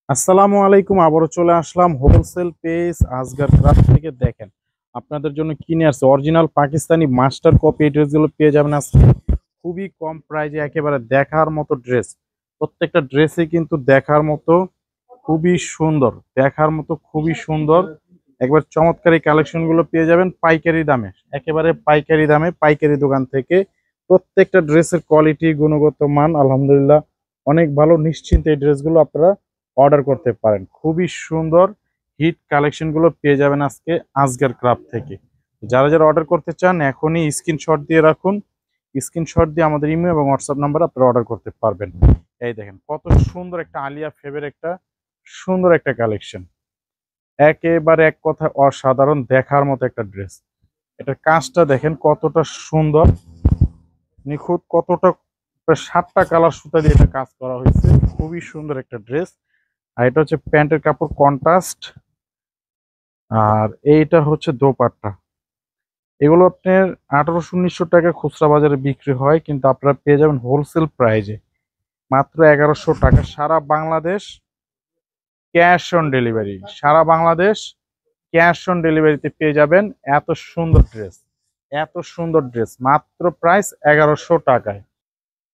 আসসালামু আলাইকুম। আবারও চলে আসলাম হোলসেল পেজ আজগার ক্রাফট থেকে। দেখেন আপনাদের জন্য কিনে আসছে অরিজিনাল পাকিস্তানি মাস্টার কপি। এই ড্রেসগুলো পেয়ে যাবেন আজকে খুবই কম প্রাইজে, একেবারে দেখার মতো ড্রেস। প্রত্যেকটা ড্রেসই কিন্তু দেখার মতো, খুবই সুন্দর, দেখার মতো খুবই সুন্দর। একবার চমৎকার এই কালেকশনগুলো পেয়ে যাবেন পাইকারি দামে, একেবারে পাইকারি দামে, পাইকারি দোকান থেকে। প্রত্যেকটা ড্রেসের কোয়ালিটি, গুণগত মান আলহামদুলিল্লাহ অনেক ভালো। নিশ্চিন্তে এই ড্রেসগুলো আপনারা অর্ডার করতে পারেন। খুবই সুন্দর হিট কালেকশনগুলো পেয়ে যাবেন আজকে আজকের ক্রাফট থেকে। যারা যারা অর্ডার করতে চান এখনই স্ক্রিনশট দিয়ে রাখুন। স্ক্রিনশট দিয়ে আমাদের ইমেল এবং হোয়াটসঅ্যাপ নাম্বার আপনারা অর্ডার করতে পারবেন। এই দেখেন কত সুন্দর একটা আলিয়া ফেবের একটা সুন্দর একটা কালেকশন, একেবারে এক কথায় অসাধারণ, দেখার মতো একটা ড্রেস। এটার কাজটা দেখেন কতটা সুন্দর, নিখুঁত, কতটা, প্রায় 7টা কালার সুতা দিয়ে এটা কাজ করা হয়েছে। খুবই সুন্দর একটা ড্রেস। আর এটা হচ্ছে প্যান্টের কাপড় কন্ট্রাস্ট, আর এইটা হচ্ছে দোপাট্টা। এগুলো আপনার 1800-1900 টাকা খুচরা বাজারে বিক্রি হয়, কিন্তু আপনারা পেয়ে যাবেন হোলসেল প্রাইজে মাত্র 1100 টাকা। সারা বাংলাদেশ ক্যাশ অন ডেলিভারি, সারা বাংলাদেশ ক্যাশ অন ডেলিভারিতে পেয়ে যাবেন এত সুন্দর ড্রেস। এত সুন্দর ড্রেস মাত্র প্রাইস 1100 টাকায়।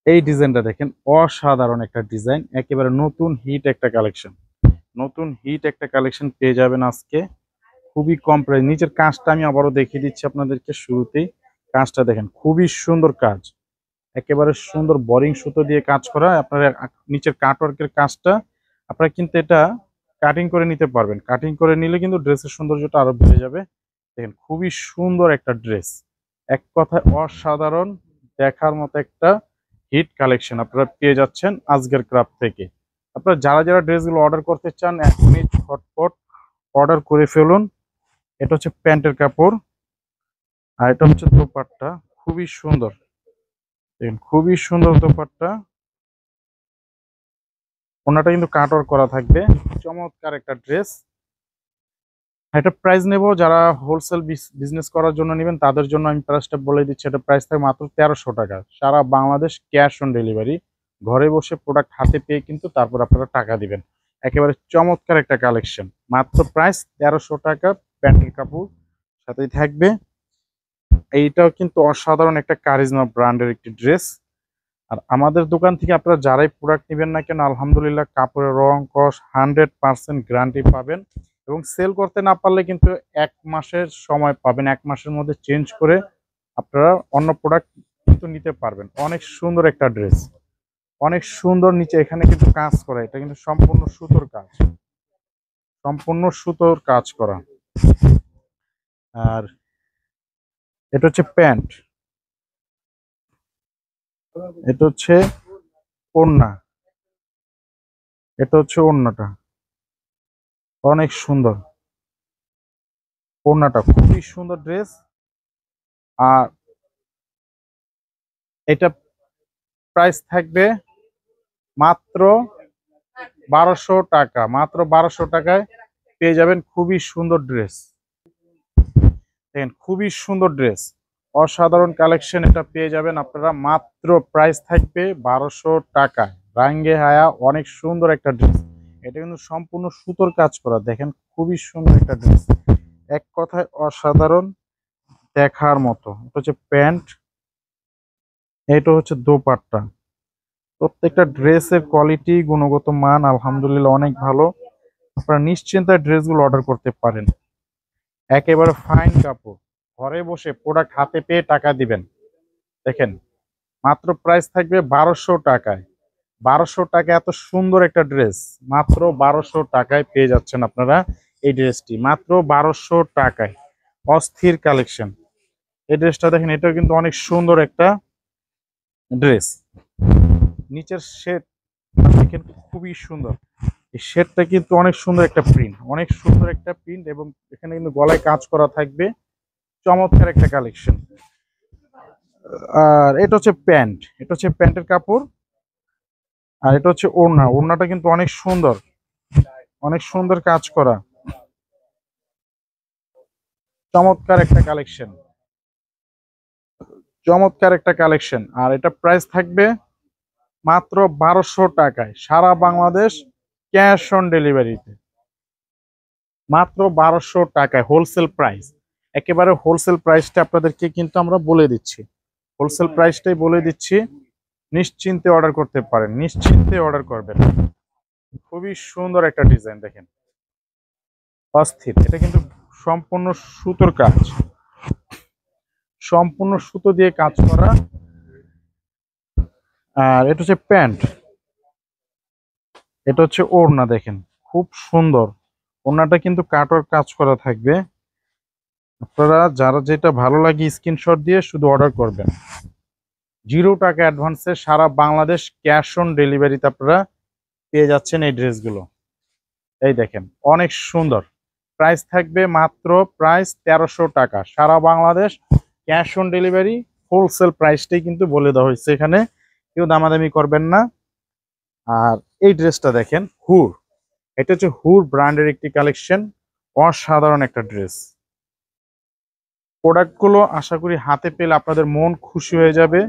এই ডিজাইনটা দেখেন, অসাধারণ একটা ডিজাইন, একেবারে নতুন হিট একটা কালেকশন। নতুন হিট একটা কালেকশন পেয়ে যাবেন আজকে খুবই কম প্রাইস। নিচের কাজটা আমি আবারও দেখিয়ে দিচ্ছি আপনাদেরকে শুরুতেই। কাজটা দেখেন খুবই সুন্দর কাজ, একেবারে সুন্দর বোরিং সুতো দিয়ে কাজ করা। আপনার নিচের কাটওয়ার্কের কাজটা আপনারা কিন্তু এটা কাটিং করে নিতে পারবেন। কাটিং করে নিলে কিন্তু ড্রেসের সৌন্দর্যটা আরো বেড়ে যাবে। দেখেন খুবই সুন্দর একটা ড্রেস, এক কথায় অসাধারণ, দেখার মতো একটা হিট কালেকশন আপনারা পেয়ে যাচ্ছেন আজকের ক্রাফট থেকে। আপনারা যারা যারা ড্রেসগুলো অর্ডার করতে চান এখনই ঝটপট অর্ডার করে ফেলুন। এটা হচ্ছে প্যান্টের কাপড়, আর এটা হচ্ছে দোপাট্টা। খুবই সুন্দর, দেখেন খুবই সুন্দর দোপাট্টা। ওনাটা কিন্তু কাটওয়ার্ক করা থাকবে। চমৎকার একটা ড্রেস। এটা প্রাইস নেব যারা হোলসেল বিজনেস করার জন্য নেবেন তাদের জন্য আমি প্রাইসটা বলে দিচ্ছি। এটা প্রাইস থাকে মাত্র 1300 টাকা। সারা বাংলাদেশ ক্যাশ অন ডেলিভারি, ঘরে বসে প্রোডাক্ট হাতে পেয়ে কিন্তু তারপর আপনারা টাকা দিবেন। একেবারে চমৎকার একটা কালেকশন, মাত্র প্রাইস 1300 টাকা। প্যান্টের কাপড় সাথেই থাকবে। এইটাও কিন্তু অসাধারণ একটা কারিজমা ব্র্যান্ডের একটি ড্রেস। আর আমাদের দোকান থেকে আপনারা যারাই প্রোডাক্ট নেবেন না কেন আলহামদুলিল্লাহ কাপড়ের রং কস 100% গ্যারান্টি পাবেন। এবং সেল করতে না পারলে কিন্তু 1 মাসের সময় পাবেন। 1 মাসের মধ্যে চেঞ্জ করে আপনারা অন্য প্রোডাক্ট কিন্তু নিতে পারবেন। অনেক সুন্দর একটা ড্রেস, অনেক সুন্দর। নিচে এখানে কিন্তু কাজ করা, এটা কিন্তু সম্পূর্ণ সুতোর কাজ, সম্পূর্ণ সুতোর কাজ করা। আর এটা হচ্ছে প্যান্ট, এটা হচ্ছে ওড়না, এটা হচ্ছে ওড়নাটা, অনেক সুন্দর। ওড়নাটা খুবই সুন্দর ড্রেস। আর এটা প্রাইস থাকবে মাত্র 1200 টাকা। মাত্র 1200 টাকায় পেয়ে যাবেন খুবই সুন্দর ড্রেস। দেখেন খুবই সুন্দর ড্রেস, অসাধারণ কালেকশন। এটা পেয়ে যাবেন আপনারা মাত্র প্রাইস থাকবে 1200 টাকায়। রাঙ্গে হায়া অনেক সুন্দর একটা ড্রেস। এটা কিন্তু সম্পূর্ণ সুতোর কাজ করা। দেখেন খুবই সুন্দর একটা ড্রেস, এক কথায় অসাধারণ, দেখার মতো। এটা হচ্ছে প্যান্ট, এটা হচ্ছে দোপাট্টা। প্রত্যেকটা ড্রেসের কোয়ালিটি, গুণগত মান আলহামদুলিল্লাহ অনেক ভালো। আপনারা নিশ্চিন্তে ড্রেসগুলো অর্ডার করতে পারেন। একেবারে ফাইন কাপড়, ঘরে বসে প্রোডাক্ট হাতে পেয়ে টাকা দিবেন। দেখেন মাত্র প্রাইস থাকবে 1200 টাকায়। 1200 টাকা এত সুন্দর একটা ড্রেস মাত্র 1200 টাকায় পেয়ে যাচ্ছেন আপনারা। এই ড্রেসটি মাত্র 1200 টাকায়, অস্থির কালেকশন। এই ড্রেসটা দেখেন, এটাও কিন্তু অনেক সুন্দর একটা ড্রেস। নিচের শেড দেখেন খুবই সুন্দর। এই শেডটা কিন্তু অনেক সুন্দর একটা প্রিন্ট, অনেক সুন্দর একটা প্রিন্ট, এবং এখানে কিন্তু গলায় কাজ করা থাকবে। চমৎকার একটা কালেকশন। আর এটা হচ্ছে প্যান্ট, এটা হচ্ছে প্যান্টের কাপড়। আর এটা হচ্ছে ওড়না, ওড়নাটা কিন্তু অনেক সুন্দর, অনেক সুন্দর কাজ করা। চমৎকার একটা কালেকশন, চমৎকার একটা কালেকশন। আর এটা প্রাইস থাকবে মাত্র 1200 টাকায়। সারা বাংলাদেশ ক্যাশ অন ডেলিভারিতে মাত্র 1200 টাকায় হোলসেল প্রাইস। একেবারে হোলসেল প্রাইসটা আপনাদেরকে কিন্তু আমরা বলে দিচ্ছি, হোলসেল প্রাইসটাই বলে দিচ্ছি। নিশ্চিন্তে অর্ডার করতে পারেন, নিশ্চিন্তে অর্ডার করবেন। খুবই সুন্দর একটা ডিজাইন দেখেন, অস্থির। এটা কিন্তু সম্পূর্ণ সুতোর কাজ, সম্পূর্ণ সুতো দিয়ে কাজ করা। আর এটা হচ্ছে প্যান্ট, এটা হচ্ছে ওড়না দেখেন, খুব সুন্দর। ওড়নাটা কিন্তু কাটওয়ার্ক কাজ করা থাকবে। আপনারা যারা যেটা ভালো লাগে স্ক্রিনশট দিয়ে শুধু অর্ডার করবেন। 0 টাকা অ্যাডভান্সে সারা বাংলাদেশ ক্যাশ অন ডেলিভারিতে আপনারা পেয়ে যাচ্ছেন এই ড্রেসগুলো। এই দেখেন অনেক সুন্দর। প্রাইস থাকবে মাত্র প্রাইস 1300 টাকা, সারা Bangladesh cash on delivery. Wholesale প্রাইসটাই কিন্তু বলে দেওয়া হয়েছে, এখানে কেউ দামাদামি করবেন না। আর এই ড্রেসটা দেখেন, হুর, এটা হচ্ছে হুর ব্র্যান্ডের একটি কালেকশন। অসাধারণ একটা ড্রেস। প্রোডাক্টগুলো আশা করি হাতে পেলে আপনাদের মন খুশি হয়ে যাবে,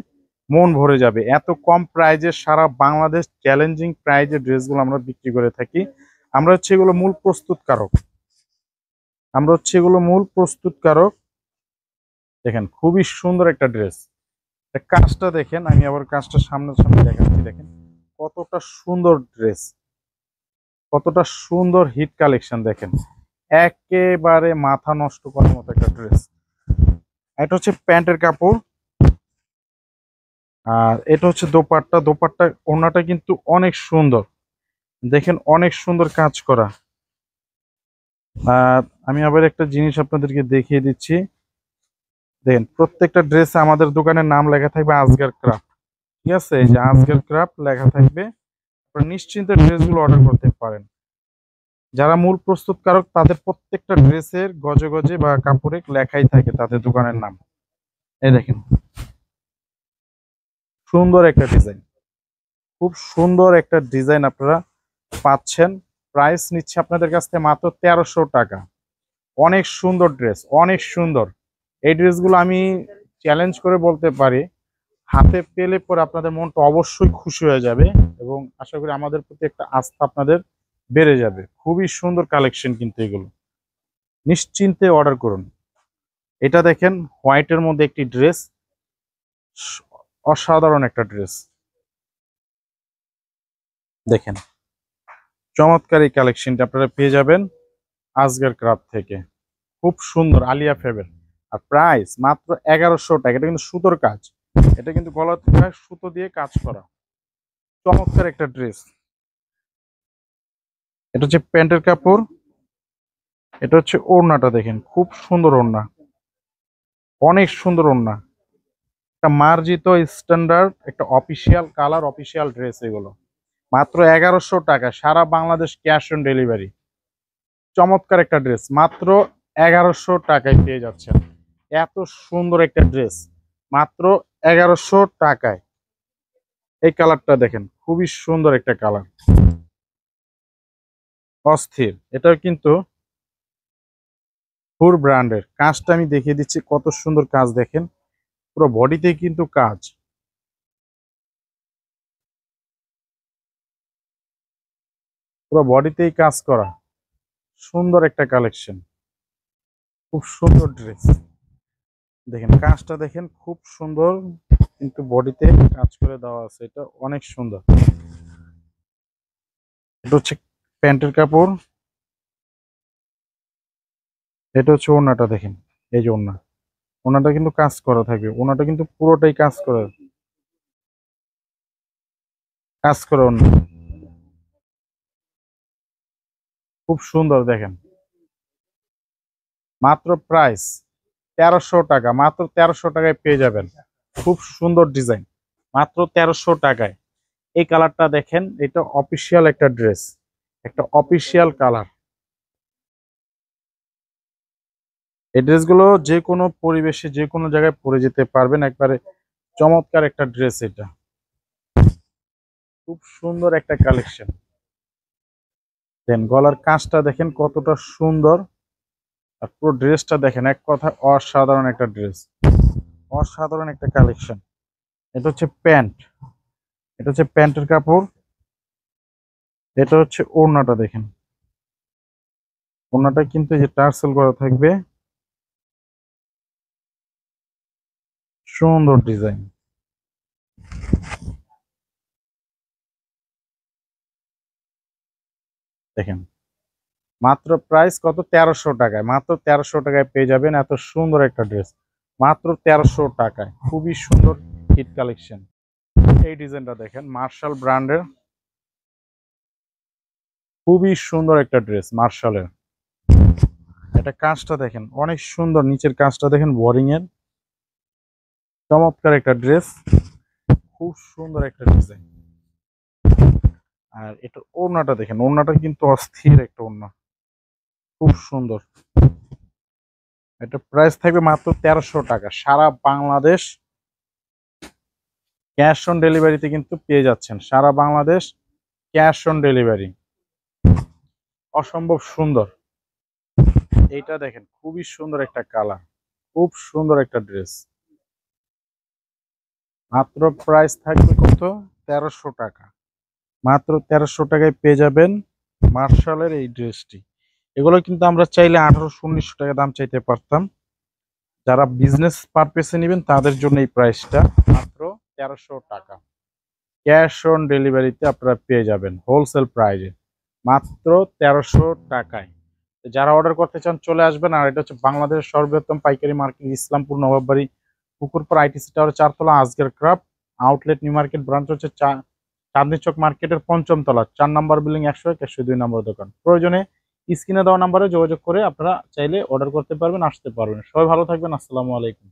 মন ভরে যাবে। এত কম প্রাইজে সারা বাংলাদেশ চ্যালেঞ্জিং প্রাইজে ড্রেসগুলো আমরা বিক্রি করে থাকি। আমরা হচ্ছে এগুলো মূল প্রস্তুতকারক, আমরা হচ্ছে এগুলো মূল প্রস্তুতকারক। দেখেন খুবই সুন্দর একটা ড্রেস। কাজটা দেখেন, আমি আবার কাজটা সামনাসামনি দেখাচ্ছি। দেখেন কতটা সুন্দর ড্রেস, কতটা সুন্দর হিট কালেকশন। দেখেন একেবারে মাথা নষ্ট করার মতো একটা ড্রেস। এটা হচ্ছে প্যান্টের কাপড়, আর এটা হচ্ছে দোপাট্টা। দোপাট্টা ওড়নাটা কিন্তু অনেক সুন্দর, দেখেন অনেক সুন্দর কাজ করা। আর আমি আবার একটা জিনিস আপনাদেরকে দেখিয়ে দিচ্ছি। দেখেন প্রত্যেকটা ড্রেসে আমাদের দোকানের নাম লেখা থাকবে আজগার ক্রাফট। ঠিক আছে, এই যে আজগার ক্রাফট লেখা থাকবে। আপনারা নিশ্চিন্তে ড্রেসগুলো অর্ডার করতে পারেন। যারা মূল প্রস্তুতকারক তাদের প্রত্যেকটা ড্রেসের গজে গজে বা কাপড়ে লেখাই থাকে তাদের দোকানের নাম। এই দেখেন সুন্দর একটা ডিজাইন, খুব সুন্দর একটা ডিজাইন আপনারা পাচ্ছেন। প্রাইস নিচ্ছে আপনাদের কাছ থেকে মাত্র 1300 টাকা। অনেক সুন্দর ড্রেস, অনেক সুন্দর। এই ড্রেসগুলো আমি চ্যালেঞ্জ করে বলতে পারি, হাতে পেলে পরে আপনাদের মনটা অবশ্যই খুশি হয়ে যাবে, এবং আশা করি আমাদের প্রতি একটা আস্থা আপনাদের বেড়ে যাবে। খুবই সুন্দর কালেকশন কিন্তু এগুলো, নিশ্চিন্তে অর্ডার করুন। এটা দেখেন হোয়াইটের মধ্যে একটি ড্রেস, অসাধারণ একটা ড্রেস। দেখেন চমৎকার এই কালেকশনটা আপনারা পেয়ে যাবেন আজগার ক্রাফট থেকে। খুব সুন্দর আলিয়া ফেবের। আর প্রাইস মাত্র 1100 টাকা। এটা কিন্তু সুতোর কাজ, এটা কিন্তু গলা থেকে সুতো দিয়ে কাজ করা। চমৎকার একটা ড্রেস। এটা হচ্ছে প্যান্টের কাপড়, এটা হচ্ছে ওড়নাটা দেখেন খুব সুন্দর ওড়না, অনেক সুন্দর ওড়না। একটা মার্জিত স্ট্যান্ডার্ড একটা অফিসিয়াল কালার, অফিসিয়াল ড্রেস এগুলো। মাত্র 1100 টাকা, সারা বাংলাদেশ ক্যাশ অন ডেলিভারি। চমৎকার একটা ড্রেস মাত্র 1100 টাকায় পেয়ে যাচ্ছেন। এত সুন্দর একটা ড্রেস মাত্র 1100 টাকায়। এই কালারটা দেখেন খুবই সুন্দর একটা কালার, অস্থির। এটাও কিন্তু হুর ব্র্যান্ডের। কাজটা আমি দেখিয়ে দিচ্ছি, কত সুন্দর কাজ দেখেন, পুরো বডিতে কিন্তু কাজ, পুরো বডিতেই কাজ করা। সুন্দর একটা কালেকশন, খুব সুন্দর ড্রেস। দেখেন কাজটা দেখেন খুব সুন্দর, কিন্তু বডিতে কাজ করে দেওয়া আছে, এটা অনেক সুন্দর। এটা হচ্ছে প্যান্টের কাপড়, এটা হচ্ছে ওড়নাটা দেখেন। এই যে ওড়না, ওড়নাটা কিন্তু কাজ করা থাকবে, ওড়নাটা কিন্তু পুরোটাই কাজ করা, কাজ করা ওড়না। খুব সুন্দর দেখেন। মাত্র প্রাইস 1300 টাকা, মাত্র 1300 টাকায় পেয়ে যাবেন। খুব সুন্দর ডিজাইন, মাত্র 1300 টাকায়। এই কালারটা দেখেন, এটা অফিসিয়াল একটা ড্রেস, একটা অফিসিয়াল কালার। এই ড্রেসগুলো যে কোনো পরিবেশে যে কোনো জায়গায় পরে যেতে পারবেন, একবারে চমৎকার একটা ড্রেস। এটা খুব সুন্দর একটা কালেকশন। দেন গলার কাজটা দেখেন কতটা সুন্দর, আর পুরো ড্রেসটা দেখেন, এক কথা অসাধারণ একটা ড্রেস, অসাধারণ একটা কালেকশন। এটা হচ্ছে প্যান্ট, এটা হচ্ছে প্যান্টের কাপড়, এটা হচ্ছে ওড়নাটা দেখেন, ওড়নাটা কিন্তু এই যে টার্সেল করা থাকবে, সুন্দর ডিজাইন। দেখেন মাত্র প্রাইস কত, 1300 টাকায়, মাত্র 1300 টাকায় পেয়ে যাবেন এত সুন্দর একটা ড্রেস, মাত্র 1300 টাকায়। খুবই সুন্দর হিট কালেকশন। এই ডিজাইনটা দেখেন, মার্শাল ব্র্যান্ডের, খুবই সুন্দর একটা ড্রেস মার্শালের। এটা কাজটা দেখেন অনেক সুন্দর, নিচের কাজটা দেখেন বোরিং এর, চমৎকার একটা ড্রেস, খুব সুন্দর একটা ডিজাইন। আর এটা ওড়নাটা দেখেন, ওড়নাটা কিন্তু অস্থির একটা ওড়না, খুব সুন্দর। এটা প্রাইস থাকবে মাত্র 1300 টাকা। সারা বাংলাদেশ ক্যাশ অন ডেলিভারিতে কিন্তু পেয়ে যাচ্ছেন, সারা বাংলাদেশ ক্যাশ অন ডেলিভারি। অসম্ভব সুন্দর। এইটা দেখেন খুবই সুন্দর একটা কালার, খুব সুন্দর একটা ড্রেস, মাত্র প্রাইস থাকবে কত, 1300 টাকা। মাত্র 1300 টাকায় পেয়ে যাবেন মার্শালের এই ড্রেসটি। এগুলো কিন্তু আমরা চাইলে 1800-1900 টাকা দাম চাইতে পারতাম, যারা বিজনেস পারপাসে নেবেন তাদের জন্য এই প্রাইসটা, মাত্র 1300 টাকা। ক্যাশ অন ডেলিভারিতে আপনারা পেয়ে যাবেন হোলসেল প্রাইজে, মাত্র 1300 টাকায়। যারা অর্ডার করতে চান চলে আসবেন। আর এটা হচ্ছে বাংলাদেশের সর্ববৃহত্তম পাইকারি market, Islampur Nawabbari পুকুরপাড় ITC tower 4 তলা, আজকের craft outlet new market branch হচ্ছে চাঁদনী চক মার্কেটের 5ম তলা, 4 নম্বর বিল্ডিং, 101-102 নম্বর দোকান। প্রয়োজনে স্ক্রিনে দেওয়া নাম্বারে যোগাযোগ করে আপনারা চাইলে অর্ডার করতে পারবেন, আসতে পারবেন। সবাই ভালো থাকবেন, আসসালামু আলাইকুম।